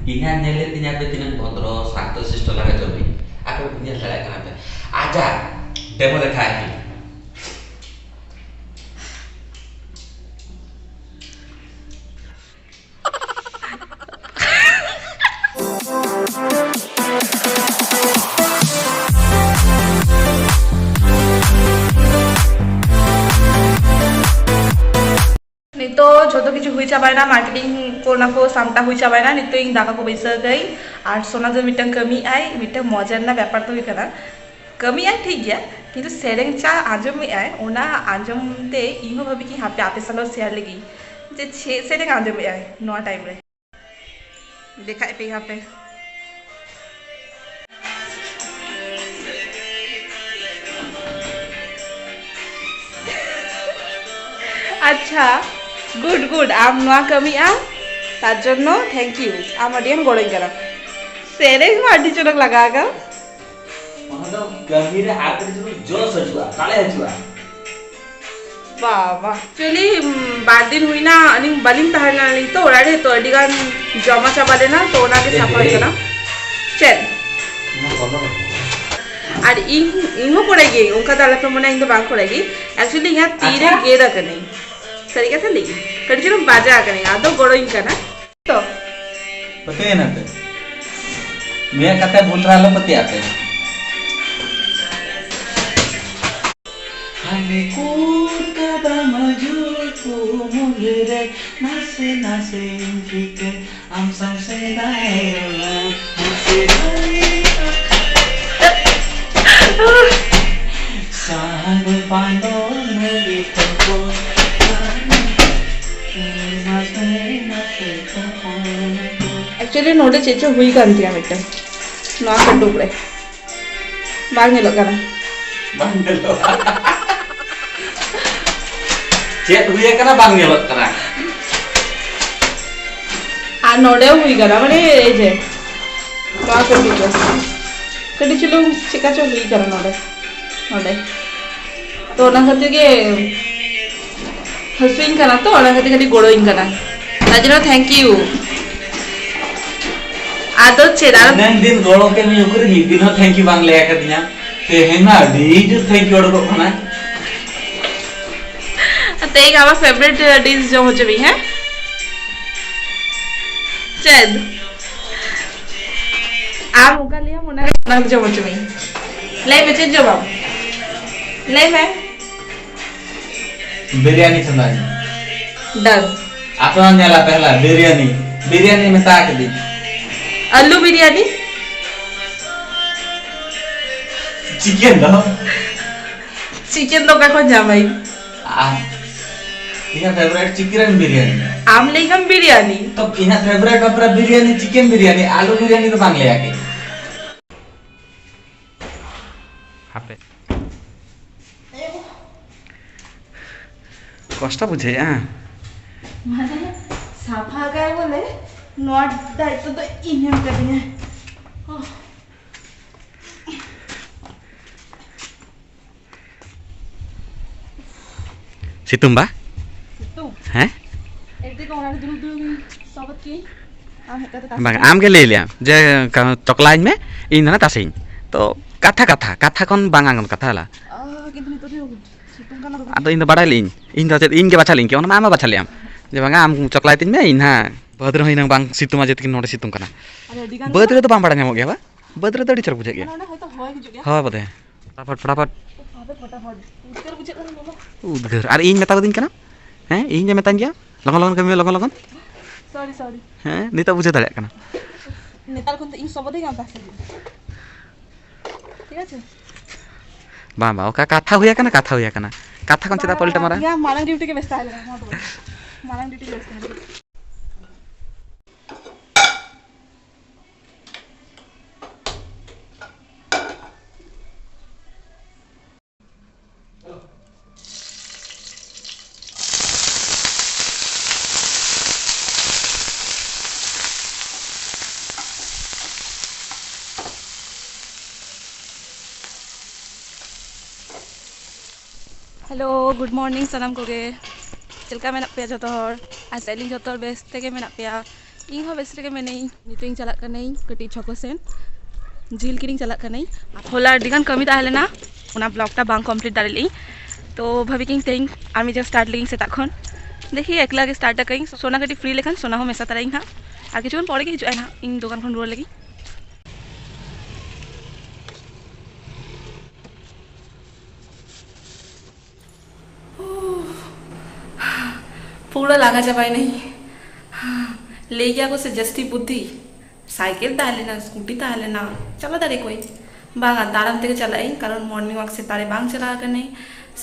Ina nyele tinya pe tinan bondro sakto sisto laga jomi. Aku punya salah kenapa? Aja demo dekai. नितो जो किछु हुई चाबायना marketing कोना को सामटा हुई चाबायना नितो इन दाका को बैसा गई और सोना जो मिटन कमी आई मिटन मजा ना व्यापार तो हुई कना कमी आई ठीक गया किंतु सेरेंग चा आंजम में आई ओना आंजम ते इहो भाभी कि हापे आपे सालो शेयर लगी जे छे सेरेंग आंजम में आई नो टाइम रे देखा पे यहाँ पे अच्छा गुड गुड आम नवा कमी आ तार जन्नो थैंक यू आम अडियन गोड़ोई करा सेरेंग में अड्डी चोरक लगागा मतलब कमी रे आकर जो सजुआ काले हजुआ बाबा एक्चुअली 12 दिन हुई ना अनि बलिन तहना नहीं तो ओराडे तो अडिगान जमा चाबा लेना तो ओना के साफा करना चल और इहो पड़ेगी उनका दाला पे मने इन तो बांग पड़ेगी एक्चुअली यहां तीरे गेदा कने सही कैसे ली कड़ी बाजा कने आदो गोड़ो इनका ना तो पते है ना ते मैं कते बोल रहा लो पते आते हमें कूद का मजू को मुझे नासे नासे इंफिके हम सबसे दाएगा हमसे साग पांडो मेरी तुमको एक्चुअली नोडे चेचो हुई कांतिया मिट्टा ना कट्टू पड़े बाग नहीं लगा ना बांग लो चेत हुई है ना बांग नहीं लगा आ नोडे हुई करा मने ए जे ना कट्टू तो कड़ी चलो चिका चो हुई करा नोडे नोडे तो ना खाते के हसुइन करना तो ना खाते खाली गोड़ोइन करना ताजनो थैंक यू आदो चेदा नन दिन गोड़ो के मी उकरे मी दिन थैंक यू बांग ले का दिया ते हेना डीज थैंक यू ओडो खाना ते एक आवा फेवरेट डिश जो हो जबी है चेद आ मुका लिया मुना ना जो हो जबी ले बेचे जवाब ले मैं बिरयानी संदानी डन आपन नेला पहला बिरयानी बिरयानी में ताक दी आलू बिरयानी चिकन तो का कौन जामाई आ इना फेवरेट चिकन बिरयानी आम लेगम बिरयानी तो इना फेवरेट अपरा बिरयानी चिकन बिरयानी आलू बिरयानी तो बांग ले आके हापे कष्ट बुझे माने साफा गाय बोले नॉट दायित्व तो इन्हें करनी है सितुम बा सितुम हैं एक दिन ओना दुल दुल सबत की आम हेता तो बांग आम के ले लिया जे चकलाइन में इन ना तासिन तो कथा कथा कथा कौन बांगांगन कथा ला किंतु नि तो सितुम का ना आदो इन बाड़ा लिन इन तो इन के बाछा लिन के ओना मामा बाछा लियाम जे बांगा आम चकलाई तिन में इन हा बद्र होइना बांग सितुमा जेत कि नोडे सितुम कना अरे दिगान बद्र तो बांग बाड़ा नेमो गया बा बद्र तो डिचर बुझे गया ना होय तो होय हिजु गया हां बदे फटाफट फटाफट अबे फटाफट उतर बुझे ना बोलो उदगर अरे इन मेता दिन कना हैं इन जे मेतान गया लगन लगन कमी लगन लगन सॉरी सॉरी हैं निता बुझे दाड़े कना नेताल कोन इन सबदे गाम पासे ठीक আছে बा बा ओका कथा हुया कना कथा कोन चेदा पलटा मारा या मालंग ड्यूटी के व्यस्त है मालंग ड्यूटी के व्यस्त है हेलो गुड मॉर्निंग सनम कोगे चलका मेना पे जो हर आज सैलिंग जो बेस तेगे मेना पे ᱤᱧ ᱦᱚᱸ ᱵᱮᱥ ᱨᱮᱜᱮ ᱢᱮᱱᱟᱹᱧ ᱱᱤᱛᱚᱜ ᱤᱧ ᱪᱟᱞᱟᱜ ᱠᱟᱹᱱᱟᱹᱧ ᱠᱟᱹᱴᱤᱡ ᱪᱷᱚᱠᱚ ᱥᱮᱱ ᱡᱤᱞ ᱠᱤᱨᱤᱧ ᱪᱟᱞᱟᱜ ᱠᱟᱹᱱᱟᱹᱧ ᱦᱚᱞᱟ ᱟᱹᱰᱤᱜᱟᱱ ᱠᱟᱹᱢᱤ ᱛᱟᱦᱮᱸ ᱞᱮᱱᱟ ᱚᱱᱟ ᱵᱞᱚᱜᱴᱟ ᱵᱟᱝ ᱠᱚᱢᱯᱞᱤᱴ ᱫᱟᱲᱮ ᱞᱮᱫᱟᱹᱧ ᱛᱚ ᱵᱷᱟᱵᱤ ᱠᱤᱧ ᱛᱮᱦᱮᱧ ᱟᱨ ᱢᱤᱫ ᱡᱟᱭᱜᱟ ᱥᱴᱟर्ट ᱞᱮᱜᱤᱧ ᱥᱮᱛᱟᱜ ᱠᱷᱚᱱ देखी एकला गे स्टार्ट कहीं सोना कटी फ्री लेकिन सोना हो मेसा तरह हाँ और किचुन पड़े के हिजुआ हाँ इन दुकान खन रुआ लगी पूरा लगा चाबाई नहीं ले गया को से जस्ती बुद्धि साइकिल ताले ना स्कूटी ताले ना चला तारे कोई बांगा दाराम तक चला कारण मॉर्निंग वॉक से तारे बांग चला कर नहीं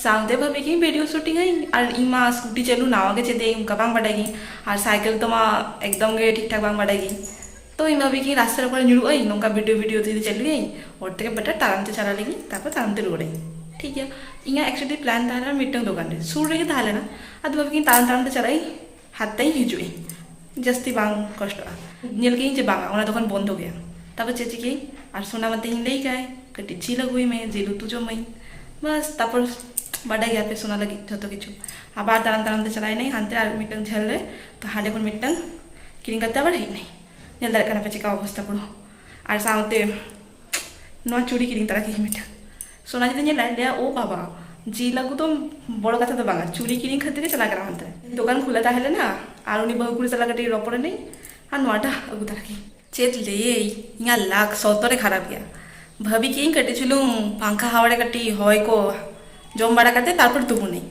सामने भाभी की वीडियो शूटिंग है और इमा स्कूटी चलू नावा के चेदे उनका बांग बढ़ाएगी और साइकिल तो माँ एकदम गे ठीक ठाक बांग बढ़ाएगी तो इमा भाभी की रास्ते पर जुड़ू आई नौका वीडियो धीरे चली गई और तक बेटा ताराम से चला लेगी तापर ताराम से रोड ठीक है इं एक्चुअली प्लान था मिट्टन दुकान रे सूर रे था लेना अब भाभी की ताराम से चलाई हाथ तई हिजुई जस्ती बांग कष्ट नेल के बांगा उन्हें दुकान बंद हो गया तब चेची की और सोना मत ले गए कटी झील अगुई में झील तू जो मई बस तापर बड़ा गया पे सोना लगी जो किचु आबार ताराम ताराम चलाई नहीं हानते और मिट्टन झेल रे तो हाडे को मिट्टन किरिंग करते आबार हेज नहीं नेल दारे काना पे चिका अवस्था पड़ो और सामते नवा चूड़ी किरिंग तारा की मिट्टन सोना जी नेल ले ओ बाबा जी लगू तो बड़ कथा तो बांगा चूड़ी किरिंग खातिर चला करा हानते दुकान खुला ताहले ना और उनी बहु कुड़ी चला कटी रपड़े नहीं और नवाटा अगू तारा की चेत ले इं लाख सौतरे खराब गया भाभी की कटी चुलू पंखा हावड़े कटी हय को जम बड़ा करते तारपर तुबू नहीं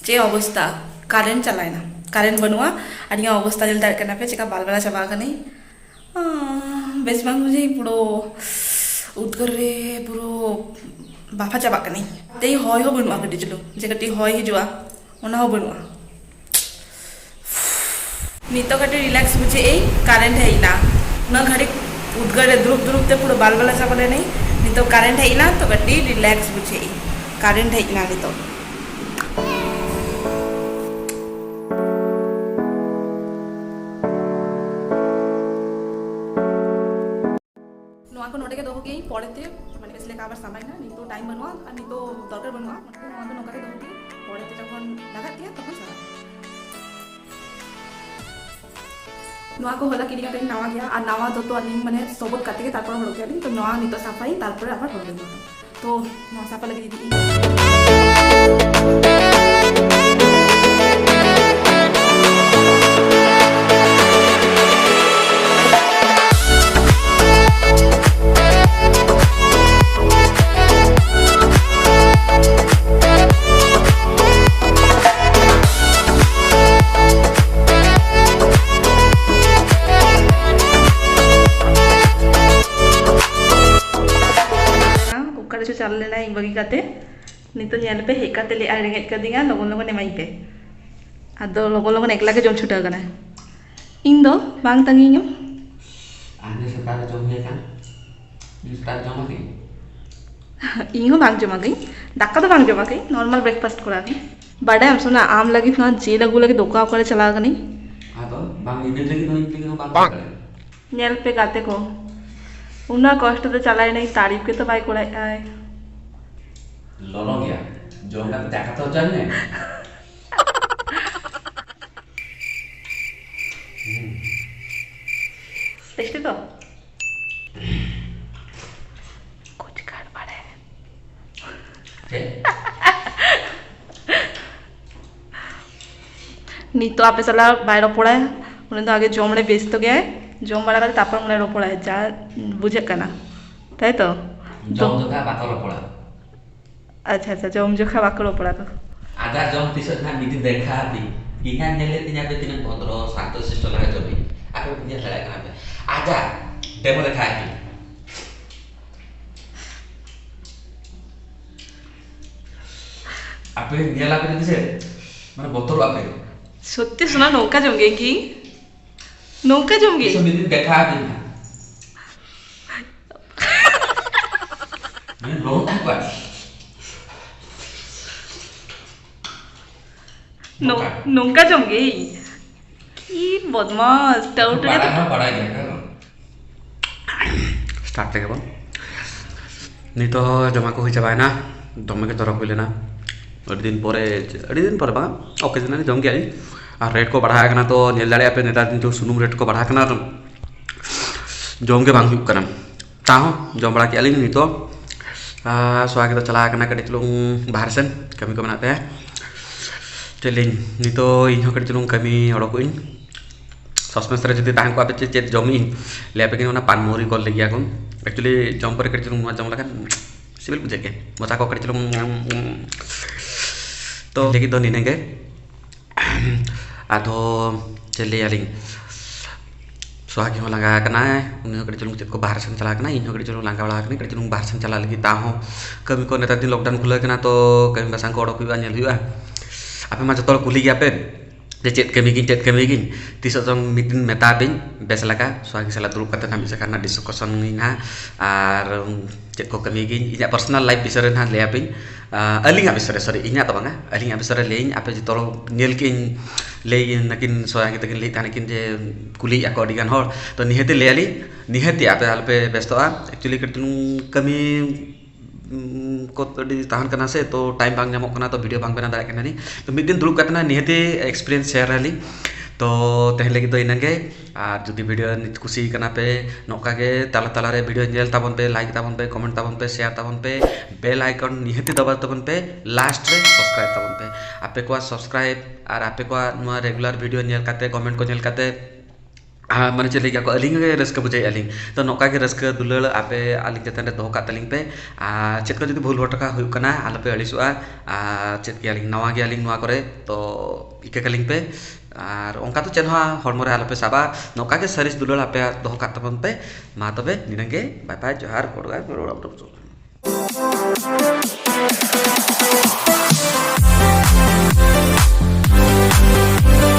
चे अवस्था कारेंट चलाए ना कारेंट बनवा और यहाँ अवस्था जल दाड़ करना पे चिका बाल बाला चबा का नहीं बेस बांग मुझे पुरो उद्गर रे पुरो बाफा चबा का नहीं ते हय हो बनवा कटी चलो जे कटी हय हिजुआ ओना हो बनवा नितो कटी रिलैक्स बुझे ए कारेंट है ना ना घड़ी उद्गर रे द्रुप द्रुप ते पुरो बाल बाला चबा नहीं नितो कारेंट है ना तो कटी रिलैक्स बुझे कारेंट है ना नितो को नोटे के दोगे पड़े माने बेसले का समय ना नितो टाइम बनवा और नितो दरकार बनवा नोआ को नोका के दोगे पड़े जखन लागा दिया तखन सारा नोआ को होला किरिया कहीं नावा गया और नावा तो अलिंग माने सबत काटे के तारपर हड़ो के तो नोआ नितो साफाई तारपर आबार हड़ो तो नोआ साफा लगे दीदी चल लेना इन बगी काते नितो नेल पे हेकाते ले आ रेंगेज कदिंगा लगन लगन एमाई पे आदो लगन लगन एकला के जम छुटा कना इन दो बांग तंगियो आने सता जम हे का इन सता जम के इन हो बांग जमा गई दाका तो बांग जमा गई नॉर्मल ब्रेकफास्ट करा गई बड़ा हम सुना आम लगी ना जे लगू लगे दोका करे चला गनी हां तो बांग इन लगी तो इन बांग नेल पे गाते को उना कष्ट तो चलाए नहीं तारीफ के तो बाई कोड़ा आए ललो गया जो ना देखा तो जाने टेस्टी तो कुछ गड़बड़ है नी तो आपे चला बाहर पड़ा है उन्हें तो आगे जमड़े बेच तो गया है जम बड़ा कर तापर उन्हें रोपड़ा है जा बुझे कना ताई तो जम जो का बाकर रोपड़ा अच्छा अच्छा जम जो खा बाकर रोपड़ा तो आधा जम तिसत ना मिति देखा दी इहा नेले तिना पे तिना 15 7 सिस्टम लगा जबी आके तिना लगा कना आजा डेमो देखा की आपे नियाला पे दिसे মানে বতর আপে সত্যি শোনা নৌকা জমগে কি নৌকা জমগে सब दिन देखा दी मैं रोता है नौका जमगे की बदमाश टाउटरे तो बड़ा गया स्टार्ट থেকে বল नहीं तो जमा को हो जाए ना दमे के तरफ लेना अड़ी दिन पर बा ओकेजनली जम गया और रेट को बढ़ा करना तो नेल दाड़े पे नेता दिन जो सुनुम रेट को बढ़ा करना तो जम के बांग करना ताहो जम बड़ा के अलिंग नहीं तो सोआ के तो चला करना कड़ी चलूंग बाहर सेन कमी को बनाते हैं चलिंग नहीं तो इन कड़ी चलूंग कमी और को इन सस्पेंस रे जति ताहन को आपे चेत जमी ले पे किन पानमोरी को ले गया को एक्चुअली जम पर कड़ी चलूंग जम लगा सिविल बुझे के मजा को कड़ी चलूंग तो लेकिन तो नहीं नेगे आधो चले अलिंग सोहागी हो लगा करना है उन्हें कड़ी चलूंग चेत को बाहर से चला करना इन कड़ी चलूंग लंगा वाला कड़ी चलूंग बाहर से चला लगी ताहो कमी को नेता दिन लॉकडाउन खुले करना तो कमी बसांग को ओडक हुआ नेल हुआ आपे मा जतो कुली गया पे चेत कमी गिन तीस जंग मिटिन मेता बिन बेस लगा सोहागी सला दुरुप कते नाम करना डिस्कशन ना और चेत को कमी गिन इना पर्सनल लाइफ बिसरे ना ले आपिन अलिंगा बिसरे सॉरी इना तो बांगा अलिंगा बिसरे लेइन आपे जतो नेल किन ले नकिन सोहागी तकिन ले ताने किन जे कुली या को डिगान हर तो निहते ले आली निहते आपे आलपे बेस्तोआ एक्चुअली कटिनु कमी को ताहन करना से तो टाइम बांग नामक करना तो वीडियो बांग बना दाड़ा करना नहीं तो मिड दिन दुरुप करना निहते एक्सपीरियंस शेयर रही तो तेहन लगी तो इनगे और जुदी वीडियो कुसी करना पे नौका के ताला ताला रे वीडियो नेल ताबन पे लाइक ताबन पे कमेंट ताबन पे शेयर ताबन पे बेल आइकन निहते दबा ताबन पे लास्ट रे सब्सक्राइब ताबन पे आपे को सब्सक्राइब और आपे को नुआ रेगुलर वीडियो नेल काते कमेंट को नेल काते माने चले गया को अलिंग रस्क बुझे अलिंग तो नौका के रस्क दुलल आपे अलिंग जतन रे दोह का तलिंग पे चेत को जदी भूल भटका हुई कना आलपे अलिसुआ चेत के अलिंग नवा के अलिंग नवा करे तो इके कलिंग पे और उनका तो चेन हॉर्मो रे आलपे साबा नौका के सरिस दुलल आपे दोह का तबन पे मा तबे निनगे बाय बाय जोहार कोडगा